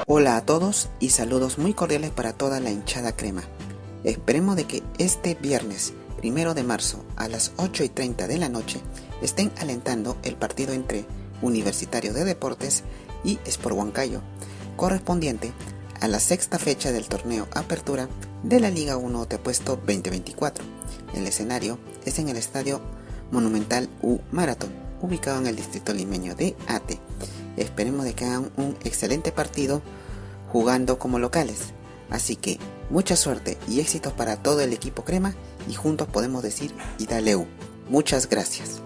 Hola a todos y saludos muy cordiales para toda la hinchada crema. Esperemos de que este viernes 1 de marzo a las 8:30 de la noche estén alentando el partido entre Universitario de Deportes y Sport Huancayo, correspondiente a la sexta fecha del torneo Apertura de la Liga 1 de Apuesto 2024. El escenario es en el Estadio Monumental U Marathon, ubicado en el distrito limeño de Ate. Esperemos de que hagan un excelente partido jugando como locales. Así que mucha suerte y éxitos para todo el equipo crema y juntos podemos decir y dale U. Muchas gracias.